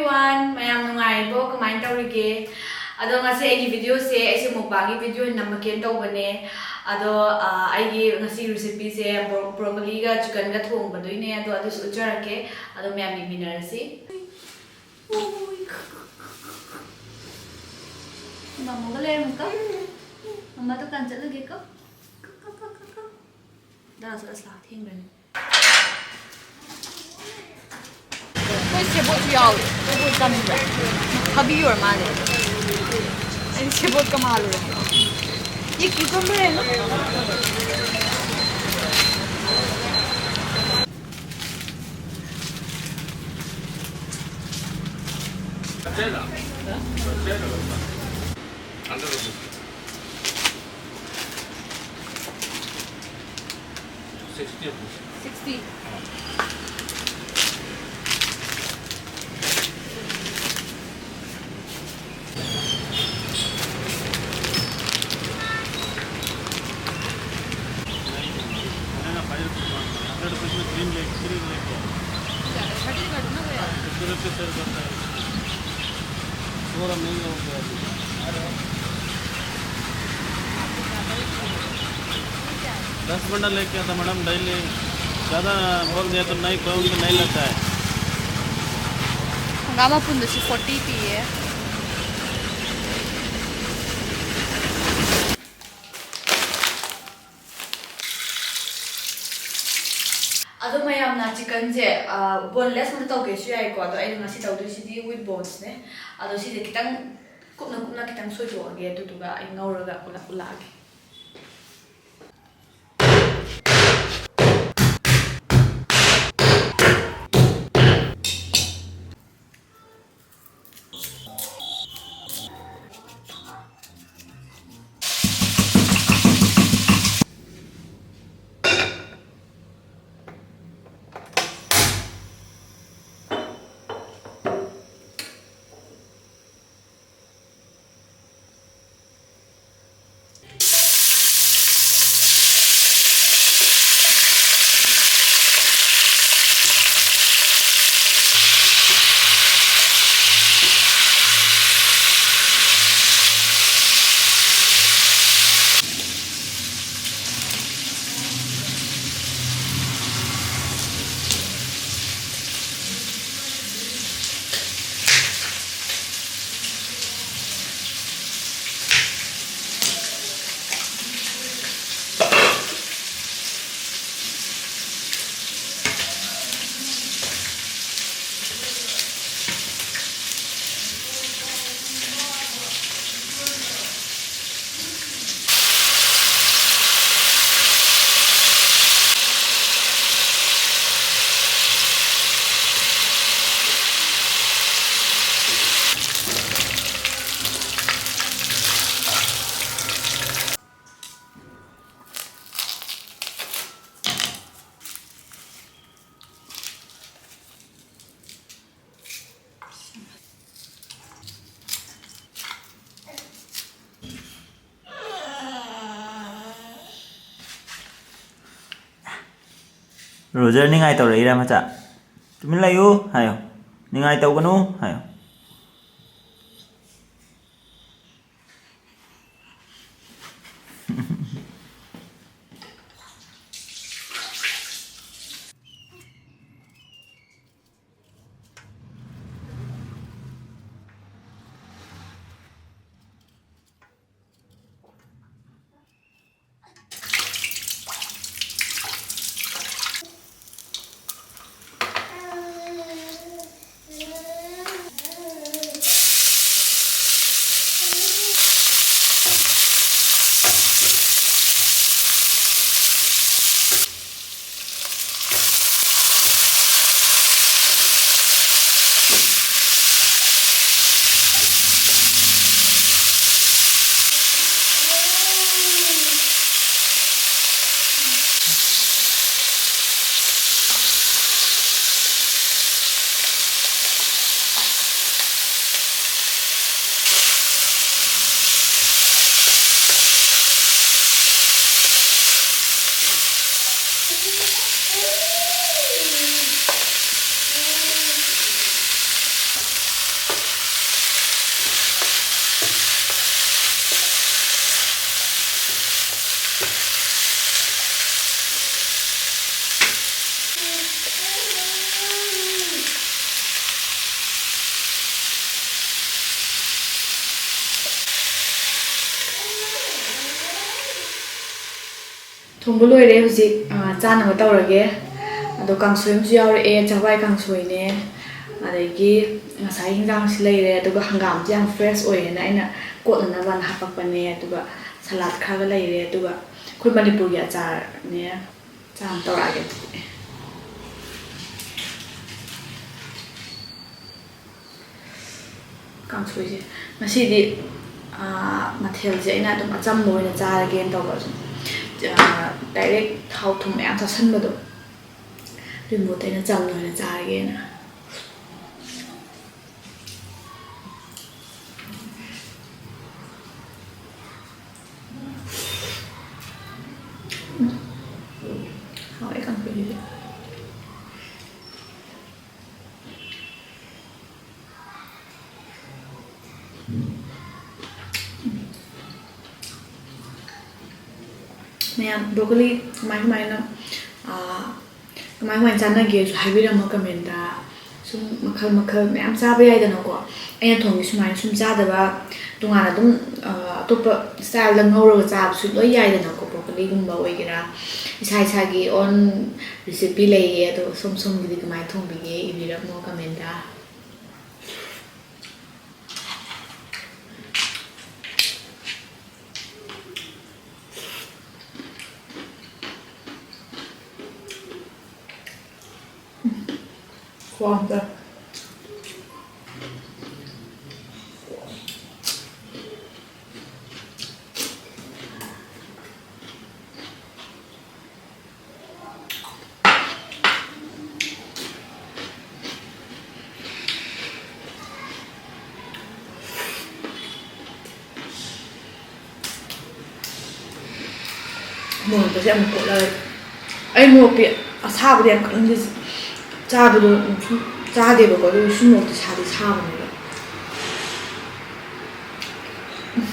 everyone, mayam nungaibo kumain tawrige. Ado ngasi agi video se aisi mukbang video namaken tawbane. Ado aigi ngasi recipe se broccoli ga chicken ga thong badoine ado su jarake ado mayam minarasi. Mama ga le muka. Mama to kan chalage ko. Da sa thing ren. 제보도 야오, 제보 땀인데. 밥이 얼마네? 아니 제보가 말로. 이 기쁨을. Cena. 안 들어도. 60. थोड़ा महंगा हो गया 10 bundle लेके आता madam daily ज़्यादा बोल दिया तो नहीं कहूँगी नहीं लगता है गामा पुंदसी 40 p है Ado mayam na chicken je boneless man tawge su yai ko ado ai ngasi tawdu sidi with bones ne ado sidi kitang kupna kitang soi do age tu ga ai ngauraga ula age Roger ningai tau rei ra macha. Tumin layu, hayo. Ningai tau kanu, hayo. ꯊꯣꯡꯕ ꯂꯣꯏꯔꯦ ꯍꯧꯖꯤꯛ ꯆꯥꯅꯕ ꯇꯧꯔꯒꯦ ꯑꯗꯣ ꯀꯥꯡꯁꯣꯏ ꯑꯃꯁꯨ ꯌꯥꯎꯔꯛꯑꯦ ꯆꯋꯥꯏ ꯀꯥꯡꯁꯣꯏꯅꯦ ꯑꯗꯒꯤ ꯉꯁꯥꯏ ꯍꯤꯟꯖꯥꯡꯁꯤ ꯂꯩꯔꯦ ꯑꯗꯨꯒ ꯍꯪꯒꯥꯝꯁꯦ ꯌꯥꯝ ꯐ꯭ꯔꯦꯁ ꯑꯣꯏꯌꯦꯅ ꯑꯩꯅ ꯀꯣꯠꯅꯅꯕꯅ ꯍꯥꯞꯄꯛꯄꯅꯦ ꯑꯗꯨꯒ ꯁꯂꯥꯗ ꯈꯔꯒ ꯂꯩꯔꯦ ꯑꯗꯨꯒ ꯑꯩꯈꯣꯏ ꯃꯅꯤꯄꯨꯔꯒꯤ ꯑꯆꯥꯔꯅꯦ ꯆꯥ ꯑꯃ ꯇꯧꯔꯛꯑꯒꯦ ꯑꯗꯨꯗꯤ ꯀꯥꯡꯁꯣꯏꯁꯦ ꯉꯁꯤꯗꯤ ꯃꯊꯦꯜꯁꯦ ꯑꯩꯅ ꯑꯗꯨꯝ ꯑꯆꯝꯕ ꯑꯣꯏꯅ ꯆꯥꯔꯒꯦꯅ ꯇꯧꯕ ꯁꯨꯝ ꯗꯥꯏꯔꯦꯛ ꯊꯥꯎ ꯊꯨꯝ ꯃꯌꯥꯝ ꯆꯥꯁꯤꯟꯕꯗꯣ ꯑꯗꯨꯒꯤ ꯃꯍꯨꯠꯇ ꯑꯩꯅ ꯆꯝꯅ ꯑꯣꯏꯅ ꯆꯥꯔꯒꯦꯅ ꯍꯥꯎꯋꯦ ꯀꯥꯡꯁꯣꯏꯁꯤꯁꯨ ꯃꯌꯥꯝ ꯕ꯭ꯔꯣꯀꯣꯂꯤ ꯀꯃꯥꯏꯅ ꯆꯥꯟꯅꯒꯦꯁꯨ ꯍꯥꯏꯕꯤꯔꯝꯃꯣ ꯀꯃꯦꯟꯇ ꯁꯨꯝ ꯃꯈꯜ ꯃꯈꯜ ꯃꯌꯥꯝ ꯆꯥꯕ ꯌꯥꯏꯗꯅꯀꯣ ꯑꯩꯅ ꯊꯣꯡꯉꯤ ꯁꯨꯃꯥꯏꯅ ꯁꯨꯝ ꯆꯥꯗꯕ ꯇꯣꯉꯥꯟꯅ ꯑꯗꯨꯝ ꯑꯇꯣꯞꯄ ꯁ꯭ꯇꯥꯏꯜꯗ ꯉꯧꯔꯒ ꯆꯥꯕꯁꯨ ꯂꯣꯏ ꯌꯥꯏꯗꯅꯀꯣ ꯕ꯭ꯔꯣꯀꯣꯂꯤꯒꯨꯝꯕ ꯑꯣꯏꯒꯦꯔꯥ ꯏꯁꯥ ꯏꯁꯥꯒꯤ ꯑꯣꯟ ꯔꯤꯁꯤꯄꯤ ꯂꯩꯌꯦ ꯑꯗꯣ ꯁꯣꯝꯒꯤꯗꯤ ꯀꯃꯥꯏꯅ ꯊꯣꯡꯕꯤꯒꯦ ꯏꯕꯤꯔꯝꯃꯣ ꯀꯃꯦꯟꯇ ꯋꯥꯝꯗ ꯃꯣꯔꯣꯛꯀꯁꯦ ꯌꯥꯝ ꯀꯣꯠꯂꯒ ꯑꯩ ꯃꯣꯔꯣꯛꯇꯤ ꯑꯁꯥꯕꯗꯤ ꯌꯥꯝ ꯀꯟꯅꯗꯤ ꯆꯥꯕꯗꯣ ꯁꯨꯝ ꯆꯥꯗꯦꯕꯀꯣ ꯑꯗꯨꯒ ꯁꯨꯝ ꯃꯣꯔꯣꯛꯇꯤ ꯁꯥꯗꯤ ꯁꯥꯕꯅꯦꯕ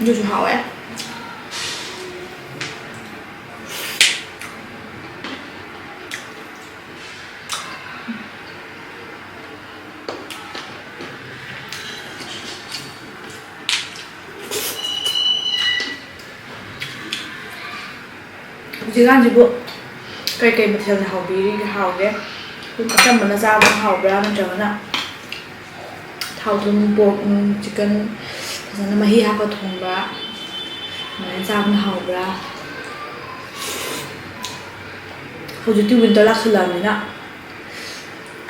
ꯑꯗꯨꯁꯨ ꯍꯥꯎꯋꯦ ꯍꯧꯖꯤꯛꯀꯥꯟꯁꯤꯕꯨ ꯀꯩꯀꯩ ꯃꯊꯦꯜꯅ ꯍꯥꯎꯒꯦ ꯑꯗꯨꯝ ꯑꯆꯝꯕꯅ ꯆꯥꯕꯅ ꯍꯥꯎꯕ꯭ꯔꯥ ꯅꯠꯇ꯭ꯔꯒꯅ ꯊꯥꯎ ꯊꯨꯝ ꯄꯣꯔꯛ ꯆꯤꯛꯀꯟ ꯐꯖꯅ ꯃꯍꯤ ꯍꯥꯞꯄ ꯊꯣꯡꯕ ꯑꯗꯨꯃꯥꯏꯅ ꯆꯥꯕꯅ ꯍꯥꯎꯕ꯭ꯔꯥ ꯍꯧꯖꯤꯛꯇꯤ ꯋꯤꯟꯇꯔ ꯂꯥꯛꯁꯜꯂꯛꯑꯕꯅꯤꯅ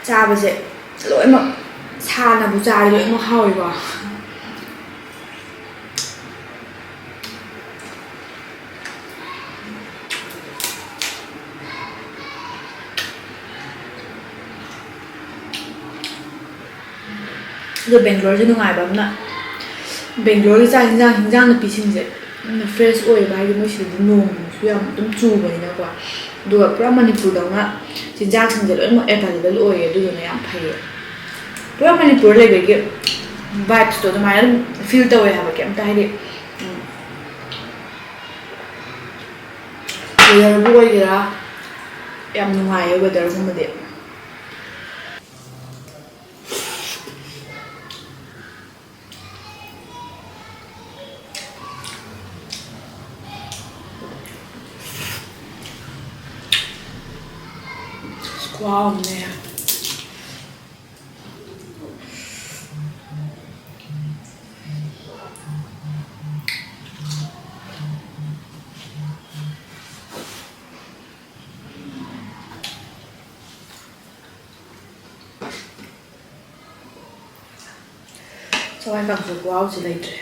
ꯆꯥꯕꯁꯦ ꯂꯣꯏꯅꯃꯛ ꯁꯥꯅꯕꯨ ꯆꯥꯔꯗꯤ ꯂꯣꯏꯅꯃꯛ ꯍꯥꯎꯋꯦꯀꯣ ꯑꯗꯣ ꯕꯦꯡꯒ꯭ꯂꯣꯔꯁꯦ ꯅꯨꯡꯉꯥꯏꯕ ꯑꯃꯅ ꯕꯦꯡꯒ꯭ꯂꯣꯔꯒꯤ ꯍꯤꯟꯖꯥꯡ ꯅꯥꯄꯤꯁꯤꯡꯁꯦ ꯌꯥꯝꯅ ꯐ꯭ꯔꯦꯁ ꯑꯣꯏꯕ ꯍꯥꯏꯗꯤ ꯃꯣꯏ ꯁꯤꯗꯗꯤ ꯅꯣꯡꯁꯨ ꯌꯥꯝ ꯑꯗꯨꯝ ꯆꯨꯕꯅꯤꯅꯀꯣ ꯑꯗꯨꯒ ꯄꯨꯔꯥ ꯃꯅꯤꯄꯨꯔꯗꯧꯅ ꯆꯤꯟꯖꯥꯛꯁꯤꯡꯁꯦ ꯂꯣꯏꯅꯃꯛ ꯑꯦꯕꯥꯏꯂꯦꯕꯜ ꯑꯣꯏꯌꯦ ꯑꯗꯨꯗꯨꯅ ꯌꯥꯝ ꯐꯩꯌꯦ ꯄꯨꯔꯥ ꯃꯅꯤꯄꯨꯔ ꯂꯩꯕꯒꯤ ꯚꯥꯏꯞꯁꯇꯣ ꯑꯗꯨꯃꯥꯏꯅ ꯑꯗꯨꯝ ꯐꯤꯜ ꯇꯧꯋꯦ ꯍꯥꯏꯕ ꯀꯩꯝꯇ ꯍꯥꯏꯗꯤ ꯋꯦꯗꯔꯕꯨ ꯑꯣꯏꯒꯦꯔꯥ ꯌꯥꯝ ꯅꯨꯡꯉꯥꯏꯌꯦ ꯋꯦꯗꯔꯒꯨꯝꯕꯗꯤ ꯈꯨꯍꯥꯎꯑꯝꯅꯦ ꯆꯋꯥꯏ ꯀꯥꯡꯁꯣꯏ ꯈꯨꯍꯥꯎꯁꯤ ꯂꯩꯇ꯭ꯔꯦ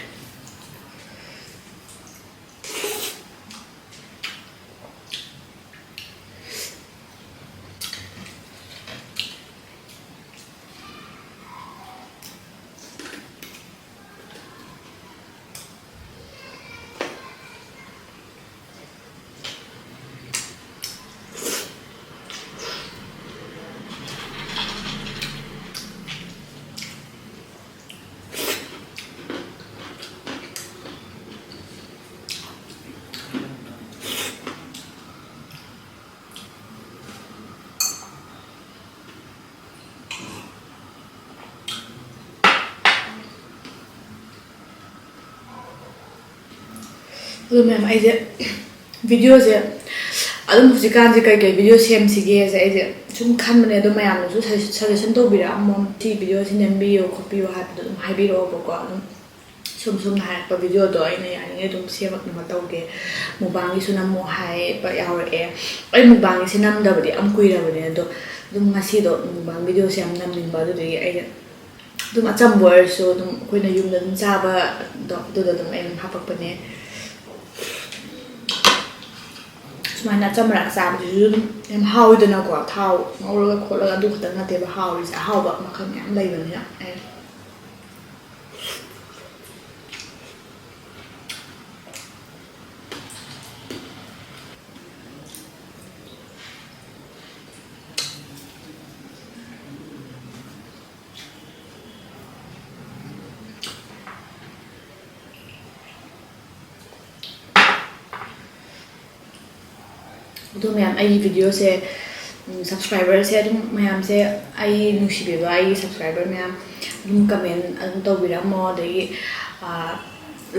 ꯑꯗꯨ ꯃꯦꯝ ꯑꯩꯁꯦ ꯚꯤꯗꯤꯑꯣꯁꯦ ꯑꯗꯨꯝ ꯍꯧꯖꯤꯛꯀꯥꯟꯁꯦ ꯀꯩ ꯚꯤꯗꯤꯑꯣ ꯁꯦꯝꯁꯤꯒꯦꯁꯦ ꯑꯩꯁꯦ ꯁꯨꯝ ꯈꯟꯕꯅꯦ ꯑꯗꯣ ꯃꯌꯥꯝꯅꯁꯨ ꯁꯖꯦꯁꯟ ꯇꯧꯕꯤꯔꯛꯑꯝꯃꯣ ꯁꯤ ꯚꯤꯗꯤꯑꯣꯁꯤ ꯅꯝꯕꯤꯌꯣ ꯈꯣꯠꯄꯤꯌꯣ ꯍꯥꯏꯕꯗꯣ ꯑꯗꯨꯝ ꯍꯥꯏꯕꯤꯔꯛꯑꯣꯕꯀꯣ ꯑꯗꯨꯝ ꯁꯨꯝꯅ ꯍꯥꯏꯔꯛꯄ ꯚꯤꯗꯤꯑꯣꯗꯣ ꯑꯩꯅ ꯌꯥꯔꯤꯉꯩ ꯑꯗꯨꯝ ꯁꯦꯝꯃꯛꯅꯕ ꯇꯧꯒꯦ ꯃꯨꯛꯕꯥꯡꯒꯤꯁꯨ ꯅꯝꯃꯣ ꯍꯥꯏꯕ ꯌꯥꯎꯔꯛꯑꯦ ꯑꯩ ꯃꯨꯛꯕꯥꯡꯒꯤꯁꯦ ꯅꯝꯗꯕꯗꯤ ꯌꯥꯝ ꯀꯨꯏꯔꯕꯅꯦ ꯑꯗꯣ ꯑꯗꯨꯝ ꯉꯁꯤꯗꯣ ꯃꯨꯛꯕꯥꯡ ꯚꯤꯗꯤꯑꯣꯁꯦ ꯌꯥꯝ ꯅꯝꯅꯤꯡꯕ ꯑꯗꯨꯗꯒꯤ ꯑꯩꯅ ꯑꯗꯨꯝ ꯑꯆꯝꯕ ꯑꯣꯏꯔꯁꯨ ꯑꯗꯨꯝ ꯑꯩꯈꯣꯏꯅ ꯌꯨꯝꯗ ꯑꯗꯨꯝ ꯆꯥꯕꯗꯣ ꯑꯗꯨꯗ ꯑꯗꯨꯝ ꯑꯩ ꯑꯗꯨꯝ ꯍꯥꯞꯄꯛꯄꯅꯦ ꯁꯨꯃꯥꯏꯅ ꯑꯆꯝꯕꯔꯥꯛ ꯆꯥꯕꯗꯨꯁꯨ ꯑꯗꯨꯝ ꯌꯥꯝ ꯍꯥꯎꯋꯤꯗꯅꯀꯣ ꯊꯥꯎ ꯉꯧꯔꯒ ꯈꯣꯠꯂꯒ ꯑꯗꯨ ꯈꯛꯇꯪ ꯅꯠꯇꯦꯕ ꯍꯥꯎꯔꯤꯁꯦ ꯑꯍꯥꯎꯕ ꯃꯈꯜ ꯃꯌꯥꯝ ꯂꯩꯕꯅꯤꯅ ꯑꯗꯨ ꯃꯌꯥꯝ ꯑꯩꯒꯤ ꯚꯤꯗꯤꯑꯣꯁꯦ ꯁꯕꯁꯀ꯭ꯔꯥꯏꯕꯔꯁꯦ ꯑꯗꯨꯝ ꯃꯌꯥꯝꯁꯦ ꯑꯩ ꯅꯨꯡꯁꯤꯕꯤꯕ ꯑꯩꯒꯤ ꯁꯕꯁꯀ꯭ꯔꯥꯏꯕꯔ ꯃꯌꯥꯝ ꯑꯗꯨꯝ ꯀꯃꯦꯟ ꯑꯗꯨꯝ ꯇꯧꯕꯤꯔꯝꯃꯣ ꯑꯗꯒꯤ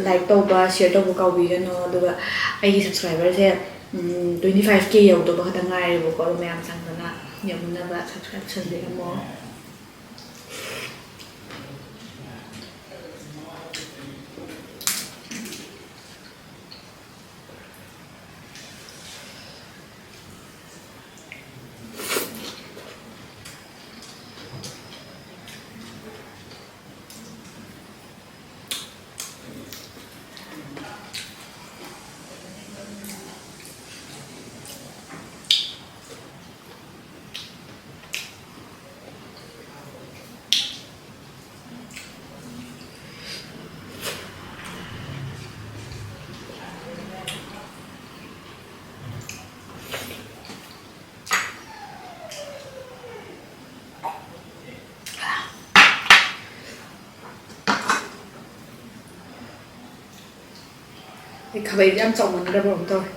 ꯂꯥꯏꯛ ꯇꯧꯕ ꯁꯤꯌꯔ ꯇꯧꯕ ꯀꯥꯎꯕꯤꯒꯅꯣ ꯑꯗꯨꯒ ꯑꯩꯒꯤ ꯁꯕꯁꯀ꯭ꯔꯥꯏꯕꯔꯁꯦ 25K ꯌꯧꯗꯧꯕ ꯈꯛꯇꯪ ꯉꯥꯏꯔꯦꯕꯀꯣ ꯑꯗꯨ ꯃꯌꯥꯝ ꯆꯪꯗꯅ ꯌꯧꯅꯕ ꯁꯕꯁꯀ꯭ꯔꯥꯏꯕ ꯇꯧꯁꯟꯕꯤꯔꯝꯃꯣ ꯈꯥꯕꯩꯁꯦ ꯌꯥꯝ ꯆꯥꯎꯃꯟꯈ꯭ꯔꯕ ꯑꯃ ꯇꯧꯋꯦ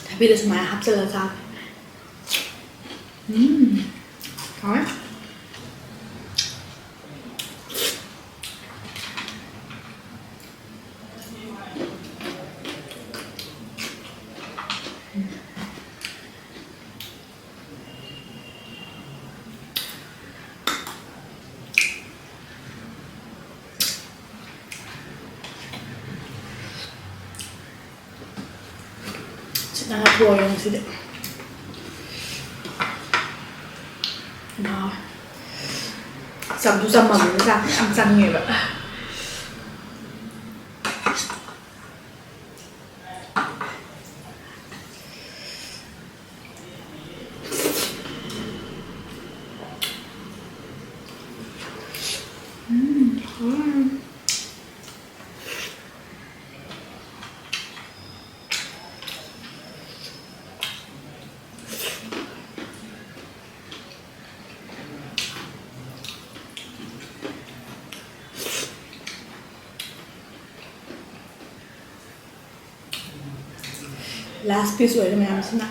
ꯊꯕꯤꯗ ꯁꯨꯃꯥꯏꯅ ꯍꯥꯞꯆꯤꯜꯂꯒ ꯆꯥꯕ ꯍꯥꯎꯋꯦ ꯁꯤꯅ ꯍꯥꯞꯄꯣꯔꯦ ꯉꯁꯤꯗꯤ ꯆꯝꯁꯨ ꯆꯝꯃꯕꯅꯤꯅ ꯆꯥꯛ ꯌꯥꯝ ꯆꯪꯉꯦꯕ ꯂꯥꯁ ꯄꯤꯁ ꯑꯣꯏꯔꯦ ꯃꯌꯥꯝꯁꯤꯅ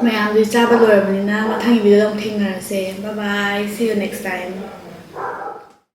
ꯃꯌꯥꯝꯁꯦ ꯆꯥꯕ ꯂꯣꯏꯔꯕꯅꯤꯅ ꯃꯊꯪꯒꯤ ꯚꯤꯗꯤꯑꯣꯗ ꯑꯃꯨꯛ ꯊꯦꯡꯅꯔꯁꯦ ꯕꯥꯏ ꯕꯥꯏ ꯁꯤ ꯌꯨ ꯅꯦꯛꯁ ꯇꯥꯏꯝ